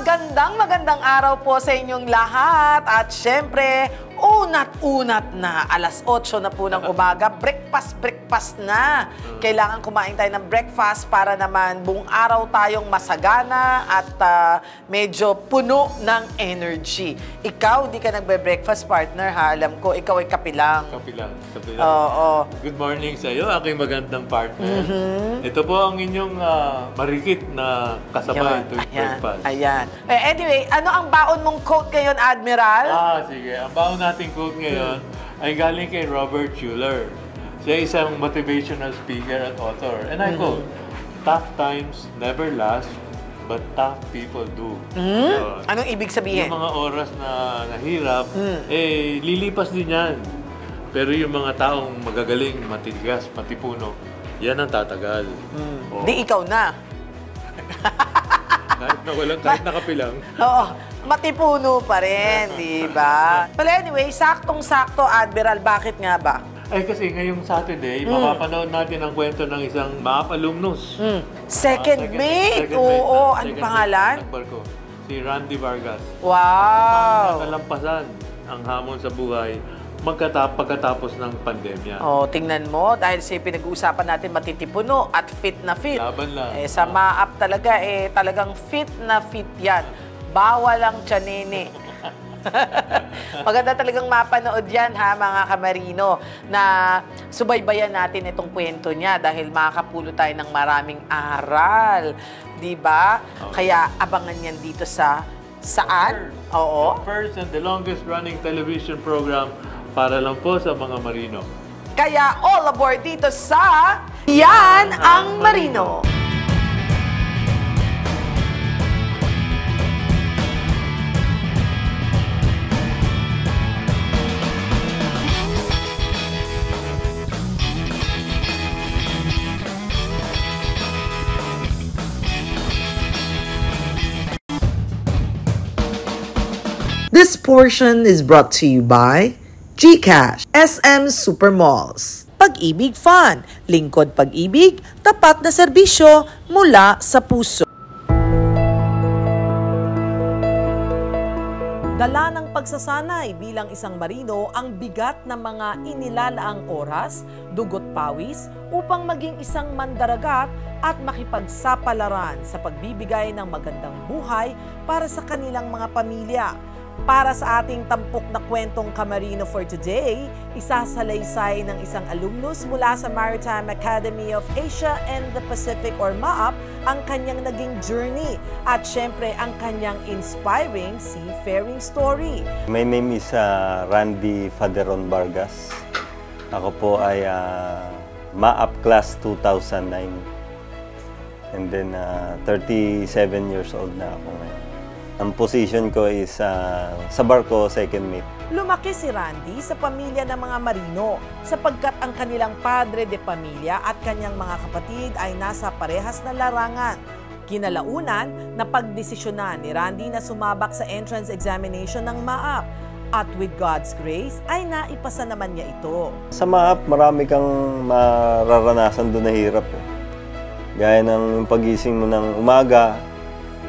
magandang araw po sa inyong lahat. At syempre, unat-unat na, alas 8 na po ng umaga, breakfast na. Kailangan kumain tayo ng breakfast para naman buong araw tayong masagana at medyo puno ng energy. Ikaw, di ka nagbe-breakfast, partner, ha? Alam ko, ikaw ay kapilang. Kapilang. Oo. Good morning sa iyo, aking magandang partner. Ito po ang inyong marikit na kasabay tuwing breakfast. Ayan. Anyway, ano ang baon mong quote ngayon, Admiral? Sige. Ang baon nating quote ngayon ay galing kay Robert Schuller. Siya isang motivational speaker at author. And I quote, "Tough times never last, but tough people do." Anong ibig sabihin? Yung mga oras na nahirap, lilipas din yan. Pero yung mga taong magagaling, matigas, matipuno, yan ang tatagal. Di ikaw na. Kahit nakapilang. Oo, matipuno pa rin, di ba? But anyway, saktong-sakto, Admiral, bakit nga ba? Kasi ngayong Saturday, mapapanood natin ang kwento ng isang MAAP alumnus. Second mate? Oo, ano pangalan? Nagbarko. Si Randy Vargas. Wow! Nakalampasan ang hamon sa buhay pagkatapos ng pandemya. Tingnan mo, dahil sa pinag-uusapan natin matitipuno at fit na fit. Laban lang. Sa MAAP talaga, talagang fit na fit yan. Bawal ang tiyanene. Maganda talagang mapanood yan, ha, mga kamarino, na subaybayan natin itong kwento niya dahil makakapulo tayo ng maraming aral. Diba? Kaya abangan yan dito sa saan? Oo. The first and the longest running television program para lang po sa mga marino. Kaya all aboard dito sa Yan ang Marino. This portion is brought to you by GCash, SM Supermalls. Pag-ibig Fun, lingkod pag-ibig, tapat na serbisyo mula sa puso. Dala ng pagsasanay bilang isang marino ang bigat ng mga inilalaang oras, dugot pawis upang maging isang mandaragat at makipagsapalaran sa pagbibigay ng magandang buhay para sa kanilang mga pamilya. Para sa ating tampok na kwentong kamarino for today, isasalaysay ng isang alumnus mula sa Maritime Academy of Asia and the Pacific or MAAP ang kanyang naging journey at syempre ang kanyang inspiring seafaring story. My name is Randy Faderon Vargas. Ako po ay MAAP Class 2009. And then 37 years old na ako ngayon. Ang position ko is sa barko, second mate. Lumaki si Randy sa pamilya ng mga marino sapagkat ang kanilang padre de pamilya at kanyang mga kapatid ay nasa parehas na larangan. Kinalaunan na pagdesisyonan ni Randy na sumabak sa entrance examination ng MAAP at with God's grace ay naipasa naman niya ito. Sa MAAP, marami kang mararanasan doon na hirap. Gaya ng pagising mo ng umaga.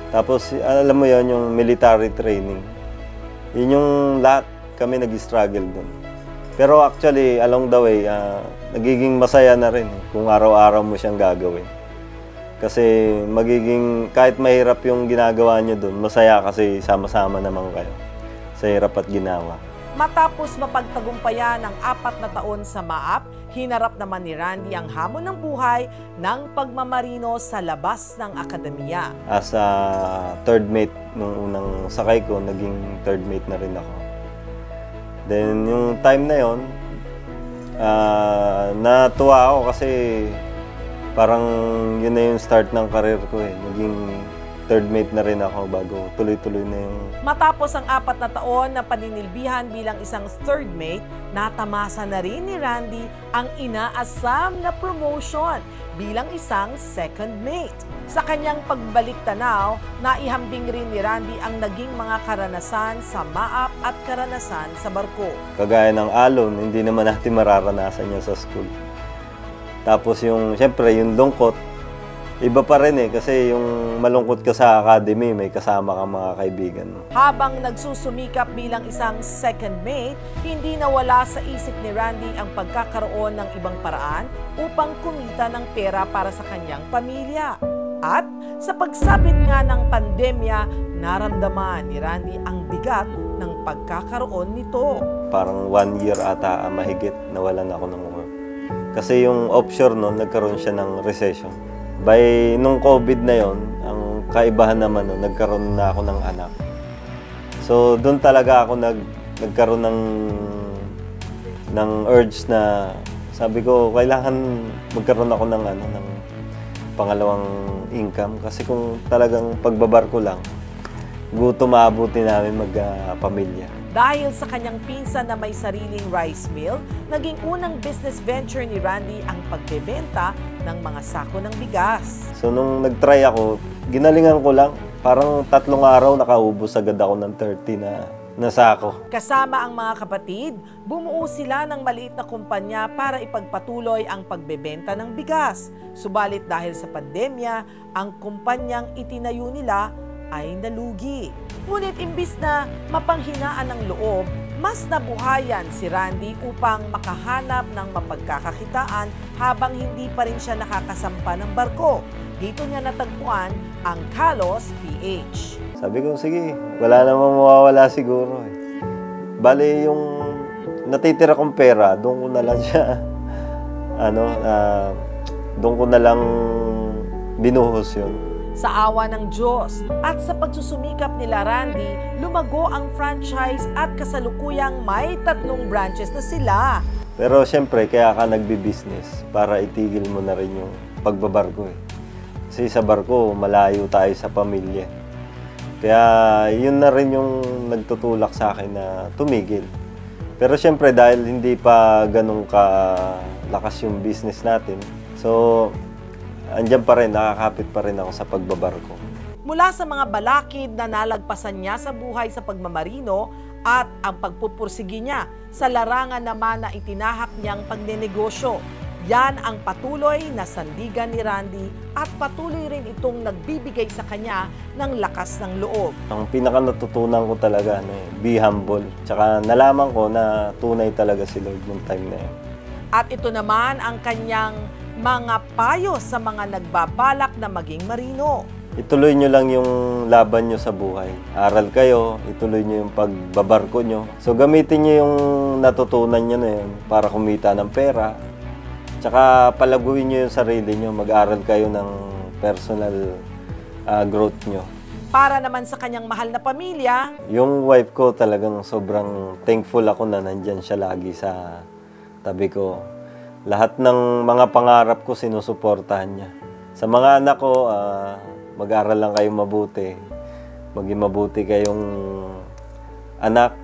Tapos, alam mo yon yung military training. Yun yung lahat kami nag-struggle dun. Pero actually, along the way, nagiging masaya na rin kung araw-araw mo siyang gagawin. Kasi magiging, kahit mahirap yung ginagawa nyo dun, masaya kasi sama-sama naman kayo sa hirap at ginawa. Matapos mapagtagumpayan ng 4 na taon sa MAAP, hinarap naman ni Randy ang hamon ng buhay ng pagmamarino sa labas ng akademiya. As a third mate, nung unang sakay ko, naging third mate na rin ako. Then yung time na yon, natuwa ako kasi parang yun na yung start ng career ko eh. Naging third mate na rin ako bago tuloy-tuloy na yung... Matapos ang 4 na taon na paninilbihan bilang isang third mate, natamasa na rin ni Randy ang inaasam na promotion bilang isang second mate. Sa kanyang pagbalik tanaw, naihambing rin ni Randy ang naging mga karanasan sa MAAP at karanasan sa barko. Kagaya ng alon, hindi naman natin mararanasan yan sa school. Tapos yung, syempre, yung lungkot, iba pa rin eh. Kasi yung malungkot ka sa academy, may kasama kang mga kaibigan mo. Habang nagsusumikap bilang isang second mate, hindi nawala sa isip ni Randy ang pagkakaroon ng ibang paraan upang kumita ng pera para sa kanyang pamilya. At sa pagsapit nga ng pandemya, naramdaman ni Randy ang bigat ng pagkakaroon nito. Parang 1 year ata mahigit nawalan ako ng work. Kasi yung offshore noon, nagkaroon siya ng recession. By nung COVID na yon, ang kaibahan naman noon, nagkaroon na ako ng anak. So doon talaga ako nagkaroon ng urge na sabi ko kailangan magkaroon ako ng ng pangalawang income kasi kung talagang pagbabarko lang, gutom maabuti namin magpamilya. Dahil sa kanyang pinsan na may sariling rice mill, naging unang business venture ni Randy ang pagbebenta ng mga sako ng bigas. So nung nag-try ako, ginalingan ko lang. Parang 3 araw nakaubos agad ako ng 30 na sako. Kasama ang mga kapatid, bumuo sila ng maliit na kumpanya para ipagpatuloy ang pagbebenta ng bigas. Subalit dahil sa pandemya, ang kumpanyang itinayo nila ay nalugi. Ngunit imbis na mapanghinaan ng loob, mas nabuhayan si Randy upang makahanap ng mapagkakakitaan habang hindi pa rin siya nakakasampa ng barko. Dito niya natagpuan ang Kalos PH. Sabi ko, sige, wala namang mawawala siguro eh. Bale, yung natitira kong pera, doon ko na lang siya, doon ko na lang binuhos yun. Sa awa ng Diyos at sa pagsusumikap nila Randy, lumago ang franchise at kasalukuyang may 3 branches na sila. Pero siyempre, kaya ka nagbi-business para itigil mo na rin yung pagbabarko eh. Kasi sa barko, malayo tayo sa pamilya. Kaya yun na rin yung nagtutulak sa akin na tumigil. Pero siyempre dahil hindi pa ganun kalakas yung business natin, so andyan pa rin, nakakapit pa rin ako sa pagbabarko. Mula sa mga balakid na nalagpasan niya sa buhay sa pagmamarino at ang pagpupursigi niya sa larangan naman na itinahak niyang pagnenegosyo. Yan ang patuloy na sandigan ni Randy at patuloy rin itong nagbibigay sa kanya ng lakas ng loob. Ang pinaka natutunan ko talaga, be humble. Tsaka nalaman ko na tunay talaga si Lord nung time na yun. At ito naman ang kanyang mga payo sa mga nagbabalak na maging marino. Ituloy nyo lang yung laban nyo sa buhay. Aral kayo, ituloy nyo yung pagbabarko nyo. So gamitin nyo yung natutunan nyo na yun para kumita ng pera. Tsaka palaguin nyo yung sarili nyo, mag-aral kayo ng personal growth nyo. Para naman sa kanyang mahal na pamilya, yung wife ko talagang sobrang thankful ako na nandyan siya lagi sa tabi ko. Lahat ng mga pangarap ko sinusuportahan niya. Sa mga anak ko, mag-aral lang kayong mabuti. Maging mabuti kayong anak,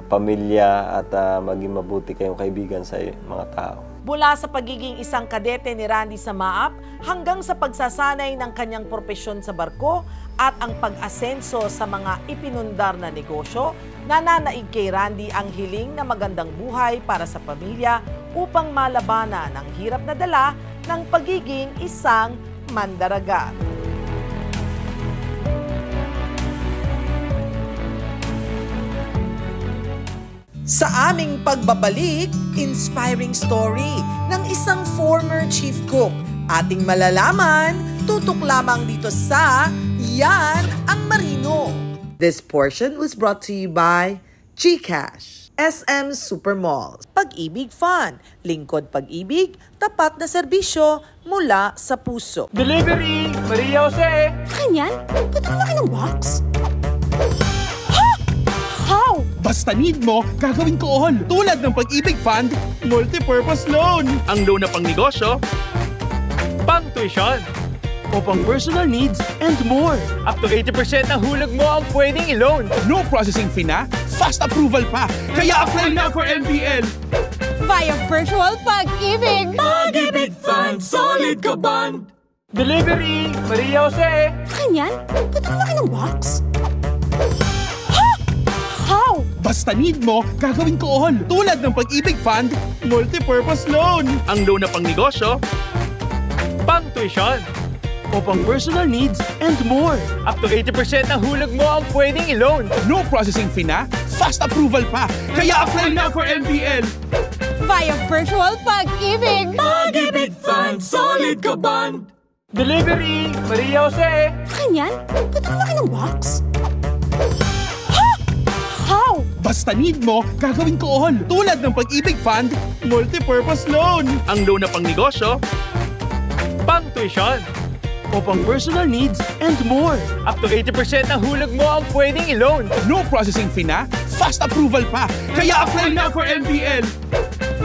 pamilya, at maging mabuti kayong kaibigan sa mga tao. Mula sa pagiging isang kadete ni Randy sa MAAP hanggang sa pagsasanay ng kanyang propesyon sa barko at ang pag-asenso sa mga ipinundar na negosyo, nananaig kay Randy ang hiling na magandang buhay para sa pamilya upang malabanan ang hirap na dala ng pagiging isang mandaragat. Sa aming pagbabalik, inspiring story ng isang former chief cook. Ating malalaman, tutok lamang dito sa Yan ang Marino. This portion was brought to you by GCash, SM Supermall, Pag-ibig Fund, lingkod pag-ibig, tapat na serbisyo mula sa puso. Delivery! Maria Jose! Akin yan? Ba't ang laki ng box? How? Basta need mo, gagawin ko all. Tulad ng Pag-ibig Fund, multi-purpose loan. Ang loan na pang negosyo, pang tuition, o pang personal needs, and more. Up to 80% ng hulog mo ang pwedeng i-loan. No processing fee na, fast approval pa. Kaya apply na for MPL. Via virtual pag-ibig! Pag-ibig Fund, solid ka band. Delivery! Maria Jose! Akin yan? Ba't ang laki ng box? How? Basta need mo, gagawin ko all. Tulad ng Pag-ibig Fund, multi-purpose loan. Ang loan na pang negosyo, pang tuition, o pang personal needs and more. Up to 80% ng hulog mo ang pwedeng i-loan. No processing fee na, fast approval pa. Kaya apply na for MPL. Via Virtual Pag-ibig! Pag-ibig Fund, solid ka band! Delivery, Maria Jose. Akin yan? Ba't ang laki ng box? Ha? How? Basta need mo, gagawin ko all. Tulad ng Pag-ibig Fund, multi-purpose loan. Ang loan na pang negosyo, Pang tuition. o pang personal needs and more. Up to 80% ng hulog mo ang pwedeng i-loan. No processing fee na, fast approval pa. Kaya apply na for MPL.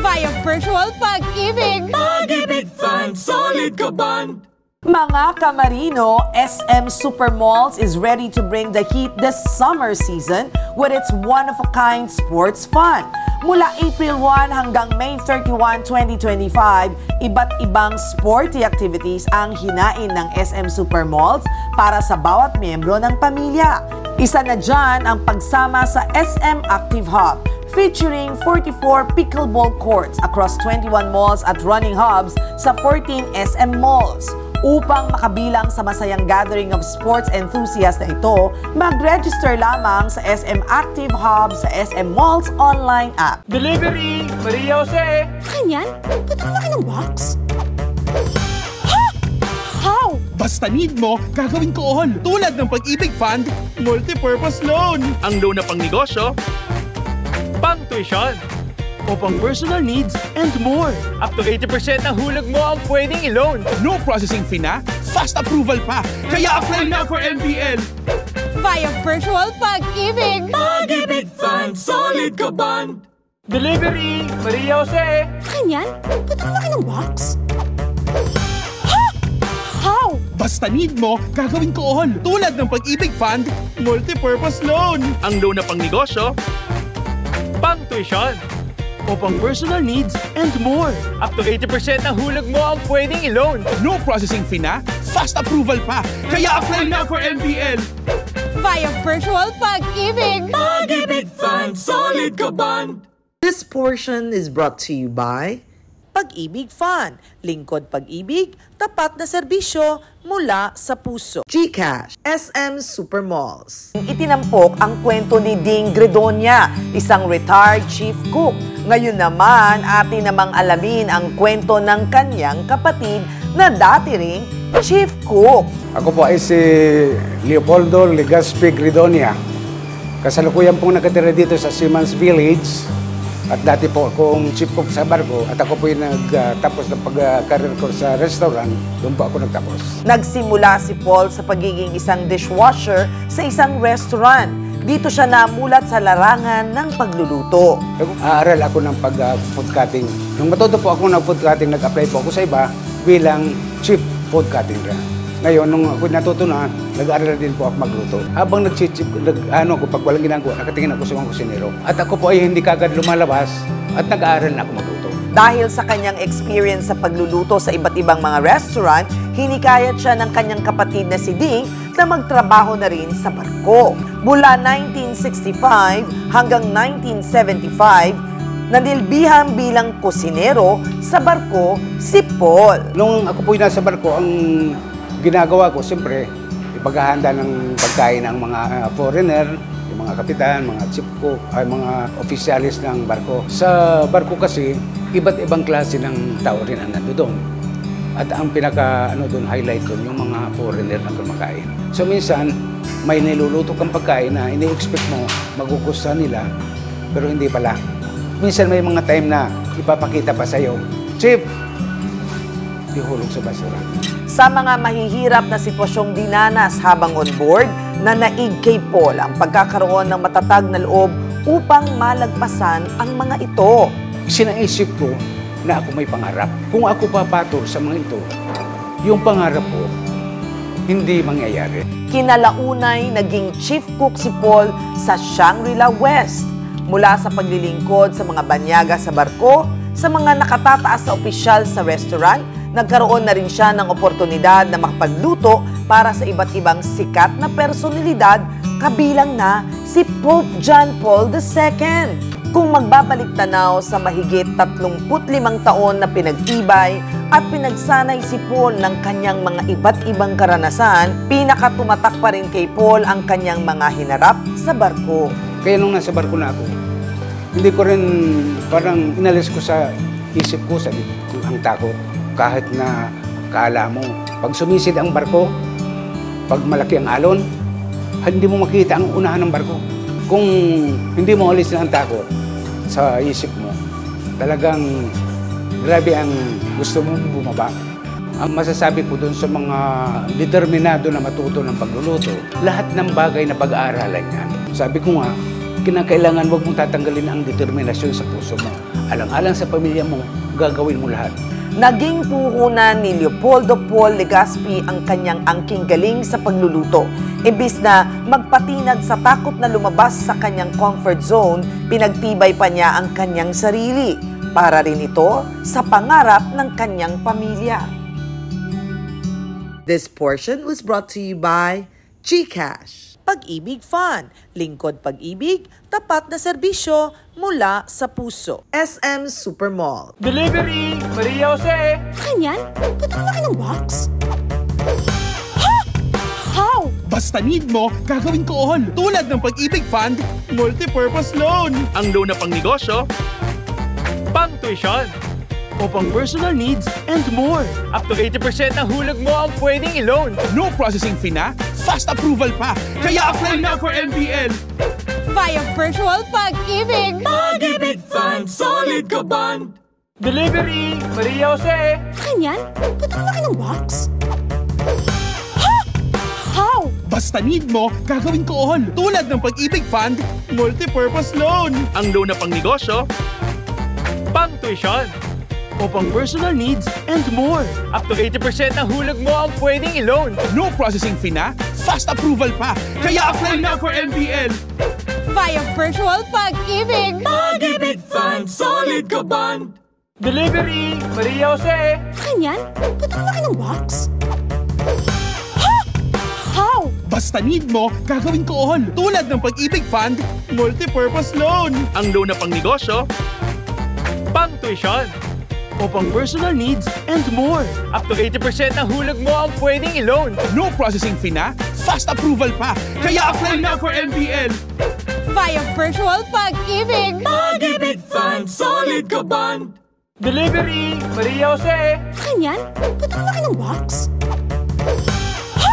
Via Virtual Pag-ibig! Pag-ibig Fund, solid ka band! Mga Kamarino, SM Supermalls is ready to bring the heat this summer season with its one-of-a-kind sports fun. Mula April 1 hanggang May 31, 2025, iba't ibang sporty activities ang hinain ng SM Supermalls para sa bawat miyembro ng pamilya. Isa na dyan ang pagsama sa SM Active Hub, featuring 44 pickleball courts across 21 malls at running hubs sa 14 SM malls. Upang makabilang sa masayang gathering of sports enthusiasts na ito, mag-register lamang sa SM Active Hub sa SM Malls online app. Delivery, Maria Jose. Akin yan? Ba't ang laki ng box? Ha? How? Basta need mo, gagawin ko all. Tulad ng Pag-ibig Fund, multi-purpose loan. Ang loan na pang negosyo, Pang tuition. o pang personal needs and more. Up to 80% ng hulog mo ang pwedeng i-loan. No processing fee na, fast approval pa. Kaya apply na for MPL. Via Virtual Pag-ibig! Pag-ibig Fund, solid ka band! Delivery, Maria Jose. Akin yan? Ba't ang laki ng box? Ha? How? Basta need mo, gagawin ko all. Tulad ng Pag-ibig Fund, multi-purpose loan. Ang loan na pang negosyo, Pang tuition. o pang personal needs and more. Up to 80% ng hulog mo ang pwedeng i-loan. No processing fee na, fast approval pa. Kaya apply na for MPL. Via Virtual Pag-ibig! Pag-ibig Fund, solid ka band! This portion is brought to you by Pag-ibig Fund, lingkod pag-ibig, tapat na serbisyo mula sa puso. GCash, SM Supermalls. Itinampok ang kwento ni Ding Gredonia, isang retired chief cook. Ngayon naman, atin namang alamin ang kwento ng kanyang kapatid na dati ring chief cook. Ako po ay si Leopoldo Legazpi Gredonia. Kasalukuyan pong nakatira dito sa Siemens Village. At dati po akong chief cook sa barko at ako po yung nagtapos ng pag-career ko sa restaurant. Doon po ako nagtapos. Nagsimula si Paul sa pagiging isang dishwasher sa isang restaurant. Dito siya namulat sa larangan ng pagluluto. Aaral ako ng pag-food cutting. Nung matuto po ako ng food cutting, nag-apply po ako sa iba bilang chief food cutting. Ngayon, nung ako natuto na, nag-aaral din po ako magluto. Habang pag walang ginagawa, nakatingin ako sa mga kusinero. At ako po ay hindi kagad lumalabas at nag-aaral na ako magluto. Dahil sa kanyang experience sa pagluluto sa iba't ibang mga restaurant, hinikayat siya ng kanyang kapatid na si Ding na magtrabaho na rin sa barko. Mula 1965 hanggang 1975, nanilbihang bilang kusinero sa barko si Paul. Nung ako po nasa barko, ang ginagawa ko, siyempre, ipaghahanda ng pagkain ng mga foreigner, yung mga kapitan, mga chief cook, ay mga opisyalis ng barko. Sa barko kasi, iba't ibang klase ng tao rin ang nando doon. At ang highlight doon, yung mga foreigner na kumakain. So minsan, may niluluto kang pagkain na ini-expect mo, magugustuhan nila, pero hindi pala. Minsan may mga time na ipapakita pa sa'yo, Chief, ihulog sa basura. Sa mga mahihirap na sitwasyong dinanas habang on board, nanaig kay Paul ang pagkakaroon ng matatag na loob upang malagpasan ang mga ito. Sinaisip ko na ako may pangarap. Kung ako papatol sa mga ito, yung pangarap ko, hindi mangyayari. Kinalaunay, naging chief cook si Paul sa Shangri-La West. Mula sa paglilingkod sa mga banyaga sa barko, sa mga nakatataas na opisyal sa restaurant, nagkaroon na rin siya ng oportunidad na makapagluto para sa iba't ibang sikat na personalidad, kabilang na si Pope John Paul II. Kung magbabalik tanaw sa mahigit 35 taon na pinagtibay at pinagsanay si Paul ng kanyang mga iba't ibang karanasan, pinakatumatak pa rin kay Paul ang kanyang mga hinarap sa barko. Kaya nung nasa barko na ako, hindi ko rin parang inalis ko sa isip ko, ang takot. Kahit na kala mo, pag sumisid ang barko, pag malaki ang alon, hindi mo makita ang unahan ng barko. Kung hindi mo alis na ang takot sa isip mo, talagang grabe ang gusto mong bumaba. Ang masasabi ko dun sa mga determinado na matuto ng pagluluto, lahat ng bagay na pag-aaralan yan. Sabi ko nga, kinakailangan huwag mong tatanggalin ang determinasyon sa puso mo. Alang-alang sa pamilya mo, gagawin mo lahat. Naging puhunan ni Leopoldo Paul Legazpi ang kanyang angking galing sa pagluluto. Imbis na magpatinag sa takot na lumabas sa kanyang comfort zone, pinagtibay pa niya ang kanyang sarili. Para rin ito sa pangarap ng kanyang pamilya. This portion was brought to you by GCash. Pag-ibig Fund, lingkod pag-ibig, tapat na serbisyo mula sa puso. SM Supermall. Delivery! Maria Jose! Akin yan? Ba't ang laki ng box? Ha? How? Basta need mo, gagawin ko all. Tulad ng Pag-ibig Fund, multi-purpose loan. Ang loan na pang negosyo, Pang tuition! o pang personal needs, and more. Up to 80% ng hulog mo ang pwedeng i-loan. No processing fee na, fast approval pa. Kaya apply na for MPL. Via virtual pag-ibig. Pag-ibig Fund, solid ka band. Delivery! Maria Jose! Akin yan? Ba't ang laki ng box? Ha? How? Basta need mo, gagawin ko all. Tulad ng Pag-ibig Fund, multi-purpose loan. Ang loan na pang negosyo, Pang tuition! o pang personal needs, and more. Up to 80% ng hulog mo ang pwedeng i-loan. No processing fee na, fast approval pa. Kaya apply na for MPL. Via virtual pag-ibig. Pag-ibig Fund, solid ka band. Delivery! Maria Jose! Akin yan? Ba't ang laki ng box? Ha? How? Basta need mo, gagawin ko all. Tulad ng Pag-ibig Fund, multi-purpose loan. Ang loan na pang negosyo, Pang tuition! o pang personal needs, and more. Up to 80% ng hulog mo ang pwedeng i-loan. No processing fee na, fast approval pa. Kaya apply na for MPL. Via virtual pag-ibig. Pag-ibig Fund, solid ka band. Delivery! Maria Jose! Akin yan? Ba't ang laki ng box? Ha?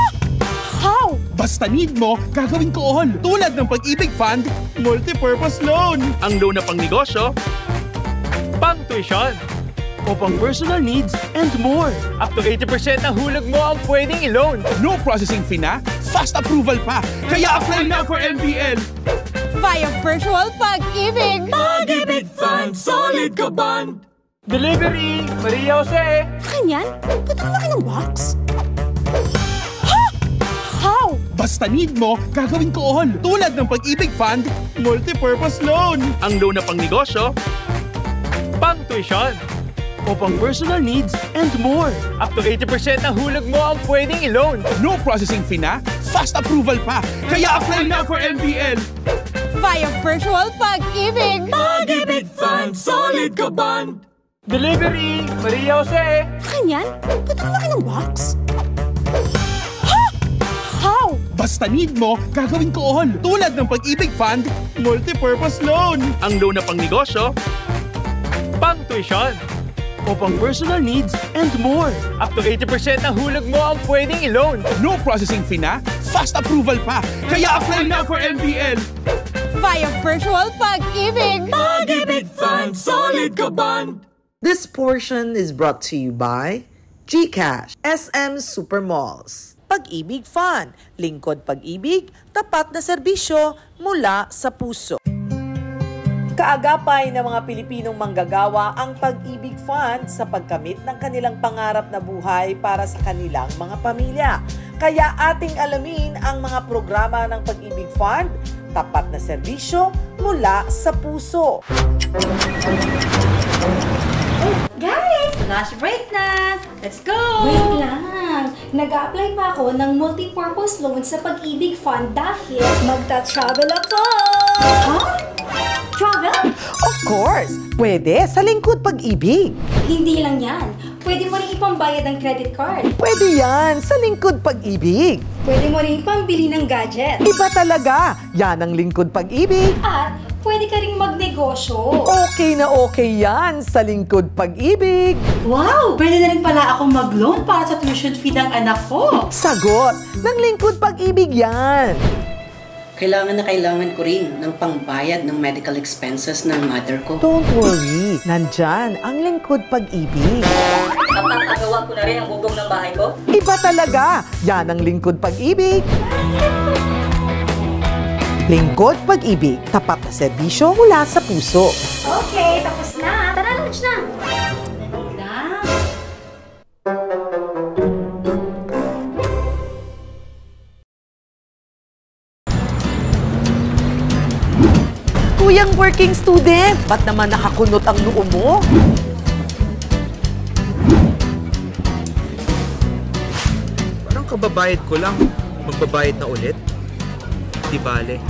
How? Basta need mo, gagawin ko all. Tulad ng Pag-ibig Fund, multi-purpose loan. Ang loan na pang negosyo, Pang tuition! o pang personal needs, and more. Up to 80% ng hulog mo ang pwedeng i-loan. No processing fee na, fast approval pa. Kaya apply na for MPL. Via virtual pag-ibig. Pag-ibig Fund, solid ka band. Delivery! Maria Jose! Akin yan? Ba't ang laki ng box? Ha? How? Basta need mo, gagawin ko all. Tulad ng Pag-ibig Fund, multi-purpose loan. Ang loan na pang negosyo, Pang tuition! o pang personal needs, and more. Up to 80% ng hulog mo ang pwedeng i-loan. No processing fee na, fast approval pa. Kaya apply na for MPL. Via virtual pag-ibig. Pag-ibig Fund, solid ka band. Delivery! Maria Jose! Akin yan? Ba't ang laki ng box? Ha? How? Basta need mo, gagawin ko all. Tulad ng Pag-ibig Fund, multi-purpose loan. Ang loan na pang negosyo, Pang tuition! o pang personal needs, and more. Up to 80% ng hulog mo ang pwedeng i-loan. No processing fee na, fast approval pa. Kaya apply na for MPL. Via virtual pag-ibig. Pag-ibig Fund, solid ka band. This portion is brought to you by GCash, SM Supermalls. Pag-ibig Fund, lingkod pag-ibig, tapat na serbisyo mula sa puso. Kaagapay ng mga Pilipinong manggagawa ang Pag-ibig Fund sa pagkamit ng kanilang pangarap na buhay para sa kanilang mga pamilya. Kaya ating alamin ang mga programa ng Pag-ibig Fund, tapat na serbisyo mula sa puso. Guys, lunch break na! Let's go! Wait lang! Nag-a-apply pa ako ng multi-purpose loan sa Pag-ibig Fund dahil magta-travel ako! Huh? Travel? Of course! Pwede sa lingkod pag-ibig. Hindi lang yan. Pwede mo rin ipambayad ng credit card. Pwede yan sa Lingkod Pag-ibig. Pwede mo rin pambili ng gadget. Iba talaga, yan ang Lingkod Pag-ibig. At pwede ka rin magnegosyo. Okay na okay yan sa Lingkod Pag-ibig. Wow! Pwede na rin pala akong mag-loan para sa tuition fee ng anak ko. Sagot ng Lingkod Pag-ibig yan. Kailangan na kailangan ko rin ng pangbayad ng medical expenses ng mother ko. Don't worry, nandyan ang Lingkod Pag-ibig. Napapagawa ko na rin ang bubong ng bahay ko. Iba talaga, yan ang Lingkod Pag-ibig. Lingkod Pag-ibig, tapat na serbisyo mula sa puso. Okay, tapos na. Tara, lunch na. Dali lang. Kuyang working student, ba't naman nakakunot ang noo mo? Parang kababayad ko lang. Magbabayad na ulit? Di bale,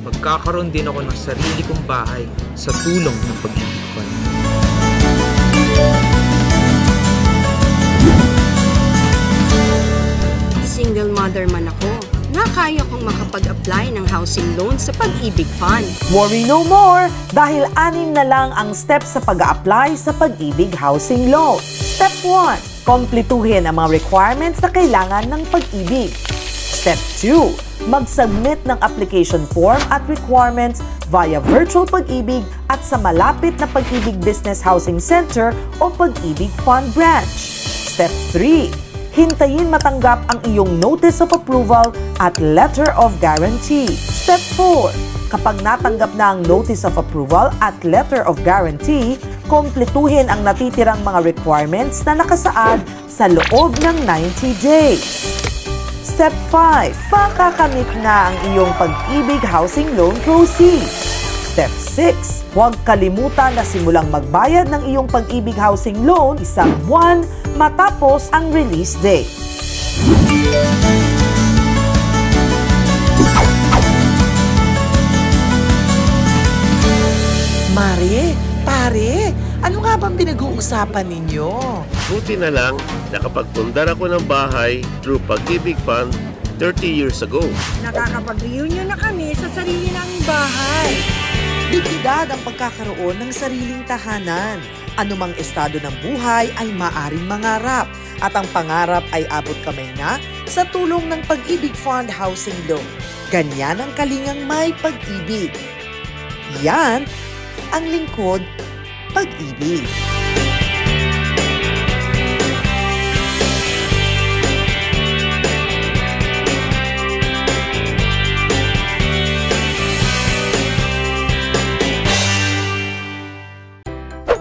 magkakaroon din ako ng sarili kong bahay sa tulong ng Pag-ibig Fund. Single mother man ako, kaya kong makapag-apply ng housing loan sa Pag-ibig Fund. Worry no more dahil 6 na lang ang steps sa pag-a-apply sa Pag-ibig Housing Loan. Step 1, kompletuhin ang mga requirements na kailangan ng Pag-ibig. Step 2, mag-submit ng application form at requirements via Virtual Pag-ibig at sa malapit na Pag-ibig Business Housing Center o Pag-ibig Fund Branch. Step 3, hintayin matanggap ang iyong Notice of Approval at Letter of Guarantee. Step 4. Kapag natanggap na ang Notice of Approval at Letter of Guarantee, kompletuhin ang natitirang mga requirements na nakasaad sa loob ng 90 days. Step 5. Makakamit na ang iyong Pag-ibig Housing Loan proceeds. Step 6. Huwag kalimutan na simulang magbayad ng iyong Pag-ibig Housing Loan 1 buwan matapos ang release date. Mare, pare, ano nga bang pinag-uusapan ninyo? Buti na lang, nakapagpundar ako ng bahay through Pag-ibig Fund 30 years ago. Nakakapag-reunion na kami sa sarili naming bahay. Dignidad ang pagkakaroon ng sariling tahanan. Anumang estado ng buhay ay maaring mangarap at ang pangarap ay abot kamay na sa tulong ng Pag-ibig Fund Housing Loan. Ganyan ang kalingang may pag-ibig. Yan ang Lingkod Pag-ibig.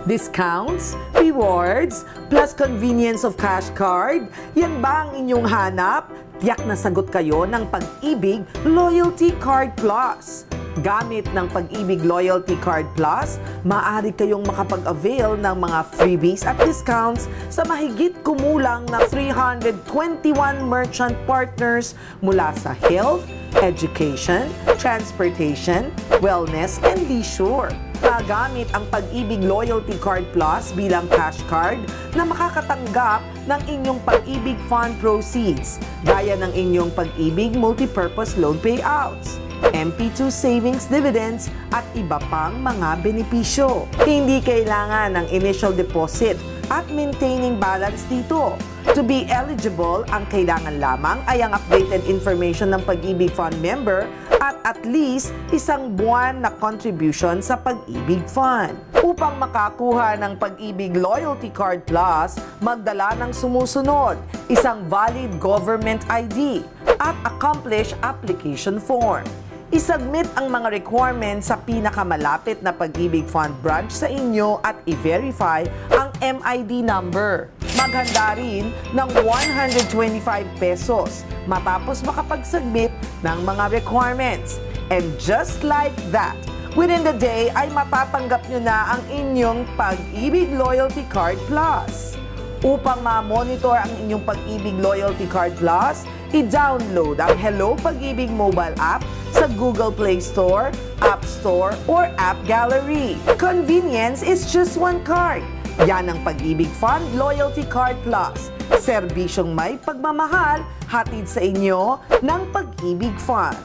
Discounts, rewards, plus convenience of cash card? Yan ba ang inyong hanap? Tiyak na sagot kayo ng Pag-ibig Loyalty Card Plus. Gamit ng Pag-ibig Loyalty Card Plus, maaari kayong makapag-avail ng mga freebies at discounts sa mahigit kumulang na 321 merchant partners mula sa health, education, transportation, wellness, and leisure. Magamit ang Pag-ibig Loyalty Card Plus bilang cash card na makakatanggap ng inyong Pag-ibig Fund proceeds, gaya ng inyong Pag-ibig Multipurpose Loan Payouts, MP2 Savings Dividends at iba pang mga benepisyo. Hindi kailangan ng initial deposit at maintaining balance dito. To be eligible, ang kailangan lamang ay ang updated information ng Pag-ibig Fund member at least 1 buwan na contribution sa Pag-ibig Fund. Upang makakuha ng Pag-ibig Loyalty Card Plus, magdala ng sumusunod: isang valid government ID at accomplished application form. I-submit ang mga requirements sa pinakamalapit na Pag-ibig Fund branch sa inyo at i-verify ang MID number. Maghanda rin ng 125 pesos matapos makapag-submit ng mga requirements. And just like that, within the day ay matatanggap nyo na ang inyong Pag-ibig Loyalty Card Plus. Upang ma-monitor ang inyong Pag-ibig Loyalty Card Plus, i-download ang Hello Pag-ibig mobile app sa Google Play Store, App Store, or App Gallery. Convenience is just one card. Yan ang Pag-ibig Fund Loyalty Card Plus. Serbisyong may pagmamahal, hatid sa inyo ng Pag-ibig Fund.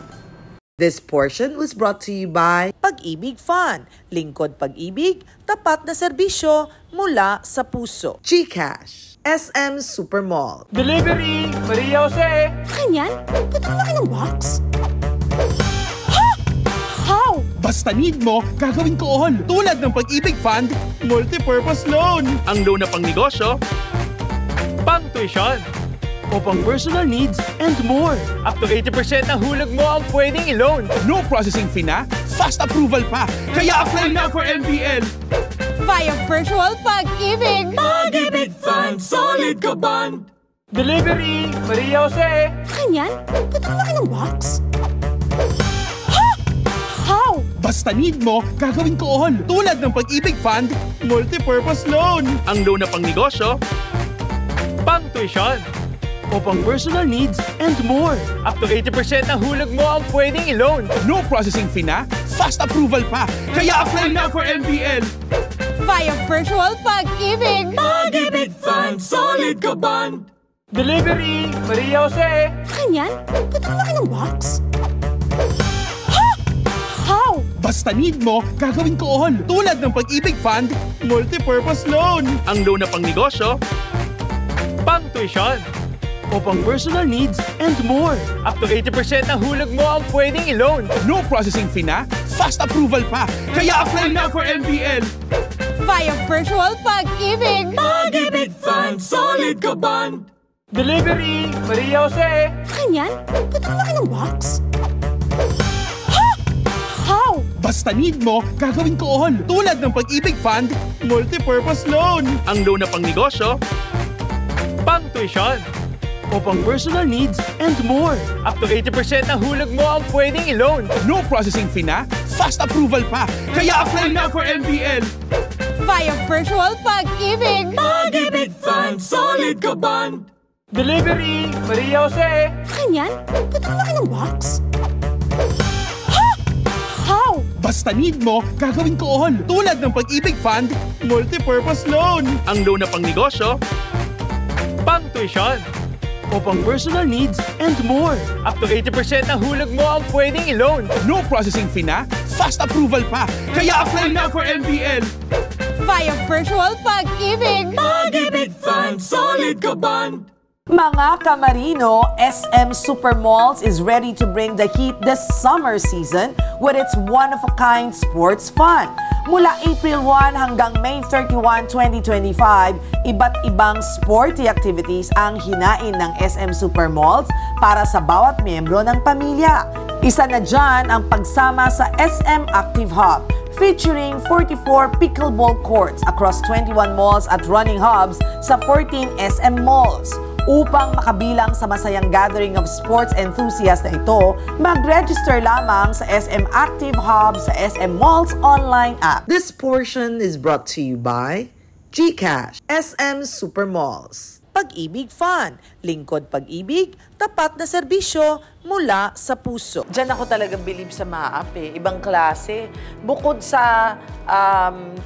This portion was brought to you by Pag-ibig Fund. Lingkod pag-ibig, tapat na serbisyo mula sa puso. GCash. SM Supermall. Delivery! Maria Jose! Akin yan? Ba't ang laki ng box? Ha? How? Basta need mo, gagawin ko all. Tulad ng Pag-ibig Fund, multi-purpose loan. Ang loan na pang negosyo, pang tuition, o pang personal needs and more. Up to 80% ng hulog mo ang pwedeng i-loan. No processing fee na, fast approval pa. Kaya apply na for MPL. Via virtual Pag-ibig. Pag-ibig Fund, solid ka band. Delivery! Maria Jose! Akin yan? Ba't ang laki ng box? Ha? How? Basta need mo, gagawin ko all. Tulad ng Pag-ibig Fund, multi-purpose loan. Ang loan na pang negosyo, pang tuition, o pang personal needs and more. Up to 80% ng hulog mo ang pwedeng i-loan. No processing fee na, fast approval pa. Kaya apply na for MPL. Via virtual Pag-ibig. Pag-ibig Fund, solid ka band. Delivery! Maria Jose! Akin yan? Ba't ang laki ng box? Ha? How? Basta need mo, gagawin ko all. Tulad ng Pag-ibig Fund, multi-purpose loan. Ang loan na pang negosyo, pang tuition, o pang personal needs and more. Up to 80% ng hulog mo ang pwedeng i-loan. No processing fee na, fast approval pa. Kaya apply na for MPL. Via virtual Pag-ibig. Pag-ibig Fund, solid ka band. Delivery! Maria Jose! Akin yan? Ba't ang laki ng box? Ha? How? Basta need mo, gagawin ko all. Tulad ng Pag-ibig Fund, multi-purpose loan. Ang loan na pang negosyo, pang tuition, o pang personal needs and more. Up to 80% ng hulog mo ang pwedeng i-loan. No processing fee na, fast approval pa. Kaya apply na for MPL. Via virtual Pag-ibig. Pag-ibig Fund, solid ka band. Delivery! Maria Jose! Akin yan? Ba't ang laki ng box? Ha? How? Basta need mo, gagawin ko all. Tulad ng Pag-ibig Fund, multi-purpose loan. Ang loan na pang negosyo, pang tuition, o pang personal needs and more. Up to 80% ng hulog mo ang pwedeng i-loan. No processing fee na, fast approval pa. Kaya apply na for MPL. Via virtual Pag-ibig. Pag-ibig Fund, solid ka band. Mga Kamarino, SM Supermalls is ready to bring the heat this summer season with its one-of-a-kind sports fun. Mula April 1 hanggang May 31, 2025, iba't ibang sporty activities ang hinain ng SM Supermalls para sa bawat miyembro ng pamilya. Isa na dyan ang pagsama sa SM Active Hub, featuring 44 pickleball courts across 21 malls at running hubs sa 14 SM malls. Upang makabilang sa masayang gathering of sports enthusiasts na ito, mag-register lamang sa SM Active Hub sa SM Malls online app. This portion is brought to you by GCash, SM Supermalls. Pag-ibig Fund, lingkod pag-ibig, tapat na serbisyo mula sa puso. Diyan ako talagang believe sa MAAP eh. Ibang klase. Bukod sa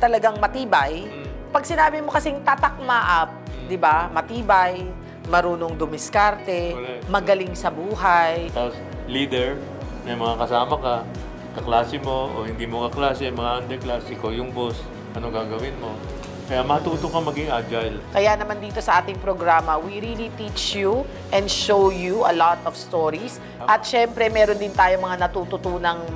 talagang matibay, pag sinabi mo kasing tatak MAAP, di ba? Matibay, marunong dumiskarte, magaling sa buhay. Tapos leader, may mga kasama ka, kaklase mo o hindi mo kaklase, mga underclass, ikaw yung boss, ano gagawin mo? Kaya matuto ka maging agile. Kaya naman dito sa ating programa, we really teach you and show you a lot of stories. At syempre, meron din tayo mga natututunang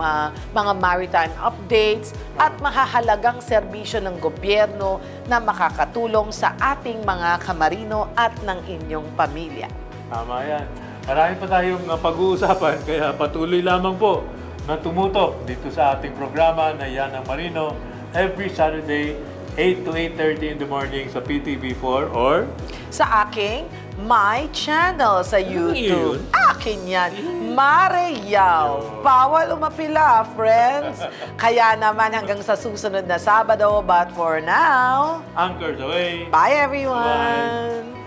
mga maritime updates at mahahalagang serbisyo ng gobyerno na makakatulong sa ating mga Kamarino at ng inyong pamilya. Tama yan. Marami pa tayong pag-uusapan, kaya patuloy lamang po na tumutok dito sa ating programa na Yan ang Marino every Saturday, 8 to 8:30 in the morning sa PTV4 or sa aking My Channel sa YouTube. Akin yan, Mare Yao. Bawal umapila, friends. Kaya naman hanggang sa susunod na Sabado, but for now, anchors away. Bye everyone! Bye.